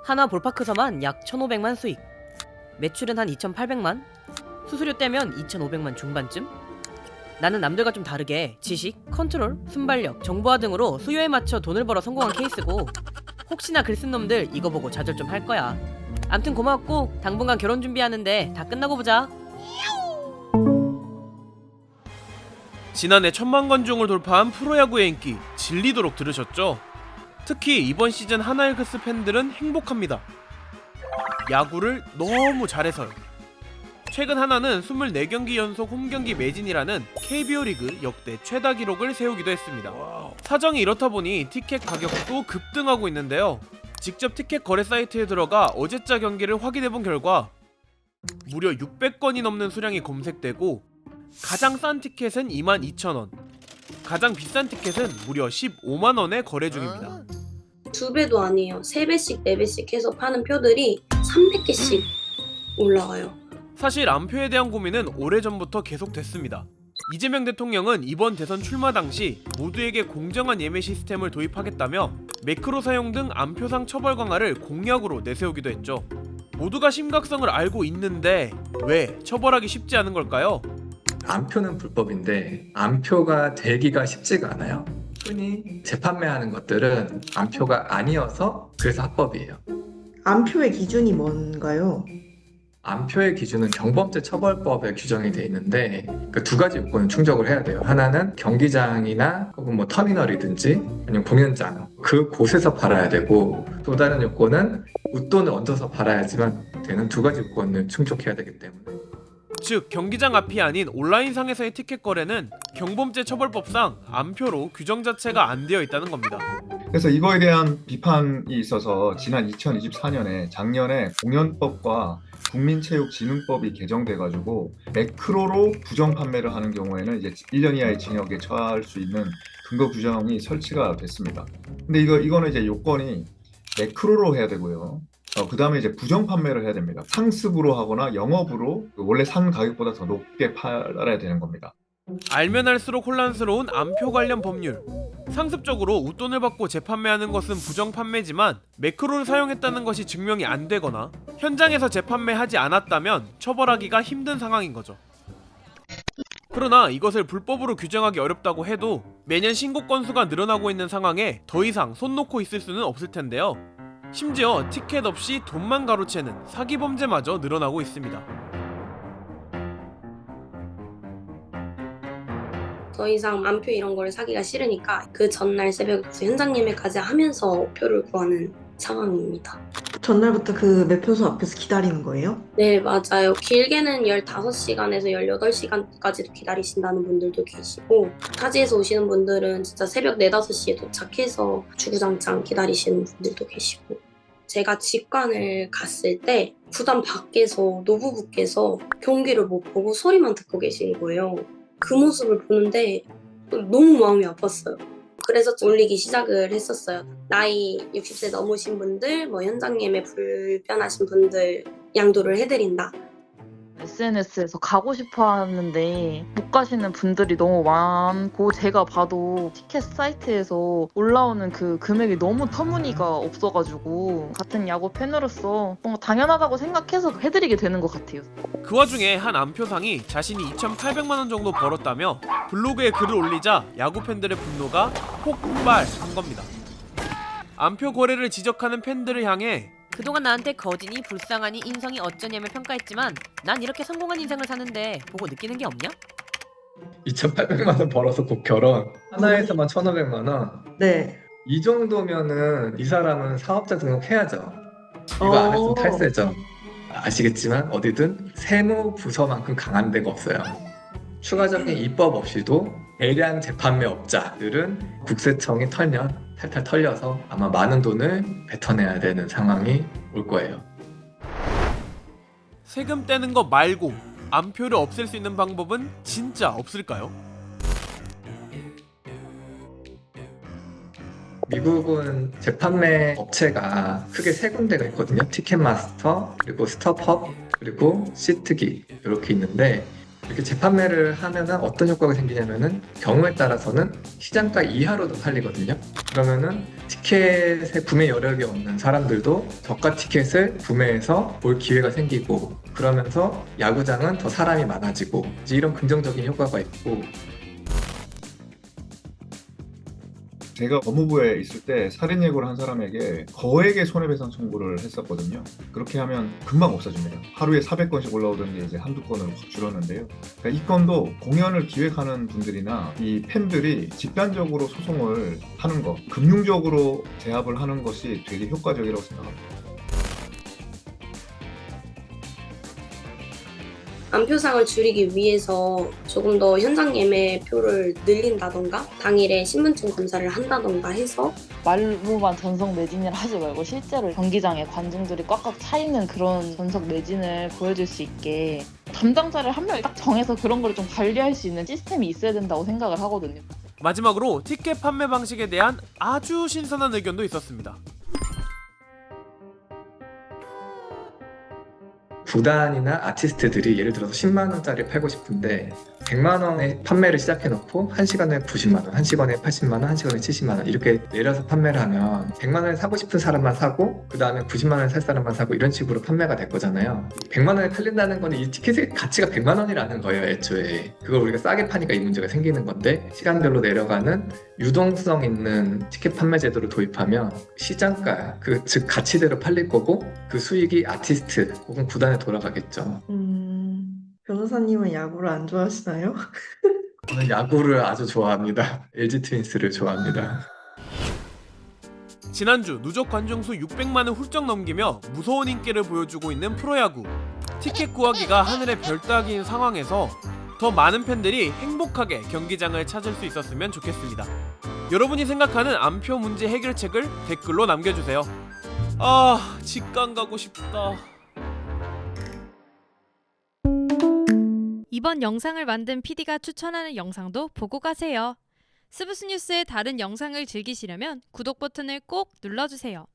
하나 볼파크서만 약 1,500만 수익. 매출은 한 2,800만? 수수료 떼면 2,500만 중반쯤? 나는 남들과 좀 다르게 지식, 컨트롤, 순발력, 정보화 등으로 수요에 맞춰 돈을 벌어 성공한 케이스고, 혹시나 글 쓴 놈들 이거 보고 좌절 좀 할 거야. 암튼 고마웠고 당분간 결혼 준비하는데 다 끝나고 보자. 지난해 1,000만 관중을 돌파한 프로야구의 인기 질리도록 들으셨죠? 특히 이번 시즌 하나이글스 팬들은 행복합니다. 야구를 너무 잘해서요. 최근 하나는 24경기 연속 홈경기 매진이라는 KBO 리그 역대 최다 기록을 세우기도 했습니다. 사정이 이렇다 보니 티켓 가격도 급등하고 있는데요. 직접 티켓 거래 사이트에 들어가 어제자 경기를 확인해본 결과 무려 600건이 넘는 수량이 검색되고, 가장 싼 티켓은 22,000원, 가장 비싼 티켓은 무려 15만원에 거래 중입니다. 2배도 아니에요. 3배씩 4배씩 해서 파는 표들이 300개씩 올라와요. 사실 암표에 대한 고민은 오래전부터 계속됐습니다. 이재명 대통령은 이번 대선 출마 당시 모두에게 공정한 예매 시스템을 도입하겠다며 매크로 사용 등 암표상 처벌 강화를 공약으로 내세우기도 했죠. 모두가 심각성을 알고 있는데 왜 처벌하기 쉽지 않은 걸까요? 암표는 불법인데 암표가 되기가 쉽지가 않아요. 흔히 재판매하는 것들은 암표가 아니어서 그래서 합법이에요. 암표의 기준이 뭔가요? 암표의 기준은 경범죄 처벌법에 규정이 돼 있는데 그 두 가지 요건을 충족을 해야 돼요. 하나는 경기장이나 혹은 뭐 터미널이든지 아니면 공연장 그 곳에서 팔아야 되고, 또 다른 요건은 웃돈을 얹어서 팔아야지만 되는 두 가지 요건을 충족해야 되기 때문에. 즉 경기장 앞이 아닌 온라인상에서의 티켓 거래는 경범죄 처벌법상 암표로 규정 자체가 안 되어 있다는 겁니다. 그래서 이거에 대한 비판이 있어서 지난 2024년에 작년에 공연법과 국민체육진흥법이 개정돼가지고 매크로로 부정 판매를 하는 경우에는 이제 1년 이하의 징역에 처할 수 있는 근거 규정이 설치가 됐습니다. 근데 이거는 이제 요건이 매크로로 해야 되고요. 그 다음에 이제 부정 판매를 해야 됩니다. 상습으로 하거나 영업으로 원래 산 가격보다 더 높게 팔아야 되는 겁니다. 알면 알수록 혼란스러운 암표 관련 법률. 상습적으로 웃돈을 받고 재판매하는 것은 부정 판매지만 매크로를 사용했다는 것이 증명이 안 되거나 현장에서 재판매하지 않았다면 처벌하기가 힘든 상황인 거죠. 그러나 이것을 불법으로 규정하기 어렵다고 해도 매년 신고 건수가 늘어나고 있는 상황에 더 이상 손 놓고 있을 수는 없을 텐데요. 심지어 티켓 없이 돈만 가로채는 사기 범죄마저 늘어나고 있습니다. 더 이상 암표 이런 걸 사기가 싫으니까 그 전날 새벽에 현장 예매까지 하면서 표를 구하는 상황입니다. 전날부터 그 매표소 앞에서 기다리는 거예요? 네, 맞아요. 길게는 15시간에서 18시간까지도 기다리신다는 분들도 계시고, 타지에서 오시는 분들은 진짜 새벽 4, 5시에 도착해서 주구장창 기다리시는 분들도 계시고, 제가 직관을 갔을 때 구단 밖에서 노부부께서 경기를 못 보고 소리만 듣고 계신 거예요. 그 모습을 보는데 너무 마음이 아팠어요. 그래서 올리기 시작을 했었어요. 나이 60세 넘으신 분들, 현장 예매 불편하신 분들 양도를 해드린다. SNS에서 가고 싶어 하는데 못 가시는 분들이 너무 많고, 제가 봐도 티켓 사이트에서 올라오는 그 금액이 너무 터무니가 없어가지고 같은 야구 팬으로서 뭔가 당연하다고 생각해서 해드리게 되는 것 같아요. 그 와중에 한 암표상이 자신이 2,800만원 정도 벌었다며 블로그에 글을 올리자 야구 팬들의 분노가 폭발한 겁니다. 암표 거래를 지적하는 팬들을 향해 그동안 나한테 거진이 불쌍하니 인성이 어쩌냐며 평가했지만 난 이렇게 성공한 인생을 사는데 보고 느끼는 게 없냐? 2,800만 원 벌어서 곧 결혼, 하나에서만 1,500만 원. 네. 이 정도면은 이 사람은 사업자 등록해야죠. 이거 안 했으면 탈세죠. 아시겠지만 어디든 세무부서만큼 강한 데가 없어요. 추가적인 입법 없이도 대량 재판매업자들은 국세청이 털면 탈탈 털려서 아마 많은 돈을 뱉어내야 되는 상황이 올 거예요. 세금 떼는 거 말고 암표를 없앨 수 있는 방법은 진짜 없을까요? 미국은 재판매 업체가 크게 세 군데가 있거든요. 티켓마스터, 그리고 스톱헙, 그리고 시트기 이렇게 있는데, 이렇게 재판매를 하면은 어떤 효과가 생기냐면은 경우에 따라서는 시장가 이하로도 팔리거든요. 그러면은 티켓의 구매 여력이 없는 사람들도 저가 티켓을 구매해서 볼 기회가 생기고, 그러면서 야구장은 더 사람이 많아지고, 이제 이런 긍정적인 효과가 있고. 제가 법무부에 있을 때 살인 예고를 한 사람에게 거액의 손해배상 청구를 했었거든요. 그렇게 하면 금방 없어집니다. 하루에 400건씩 올라오던 게 이제 한두 건으로 확 줄었는데요. 그러니까 이 건도 공연을 기획하는 분들이나 이 팬들이 집단적으로 소송을 하는 것, 금융적으로 제압을 하는 것이 되게 효과적이라고 생각합니다. 안표상을 줄이기 위해서 조금 더 현장 예매표를 늘린다던가 당일에 신분증 검사를 한다던가 해서 말로만 전석 매진을 하지 말고 실제로 경기장에 관중들이 꽉꽉 차 있는 그런 전석 매진을 보여줄 수 있게 담당자를 한 명 딱 정해서 그런 걸 좀 관리할 수 있는 시스템이 있어야 된다고 생각을 하거든요. 마지막으로 티켓 판매 방식에 대한 아주 신선한 의견도 있었습니다. 구단이나 아티스트들이 예를 들어서 10만 원짜리 팔고 싶은데 100만 원에 판매를 시작해놓고 1시간에 90만 원, 1시간에 80만 원, 1시간에 70만 원 이렇게 내려서 판매를 하면 100만 원에 사고 싶은 사람만 사고 그 다음에 90만 원에 살 사람만 사고 이런 식으로 판매가 될 거잖아요. 100만 원에 팔린다는 거는 이 티켓의 가치가 100만 원이라는 거예요, 애초에. 그걸 우리가 싸게 파니까 이 문제가 생기는 건데, 시간별로 내려가는 유동성 있는 티켓 판매 제도를 도입하면 시장가, 즉 가치대로 팔릴 거고 그 수익이 아티스트 혹은 구단에 돌아가겠죠. 변호사님은 야구를 안 좋아하시나요? 저는 야구를 아주 좋아합니다. LG 트윈스를 좋아합니다. 지난주 누적 관중수 600만을 훌쩍 넘기며 무서운 인기를 보여주고 있는 프로야구. 티켓 구하기가 하늘의 별 따기인 상황에서 더 많은 팬들이 행복하게 경기장을 찾을 수 있었으면 좋겠습니다. 여러분이 생각하는 안표 문제 해결책을 댓글로 남겨주세요. 아, 직관 가고 싶다. 이번 영상을 만든 PD가 추천하는 영상도 보고 가세요. 스브스 뉴스의 다른 영상을 즐기시려면 구독 버튼을 꼭 눌러주세요.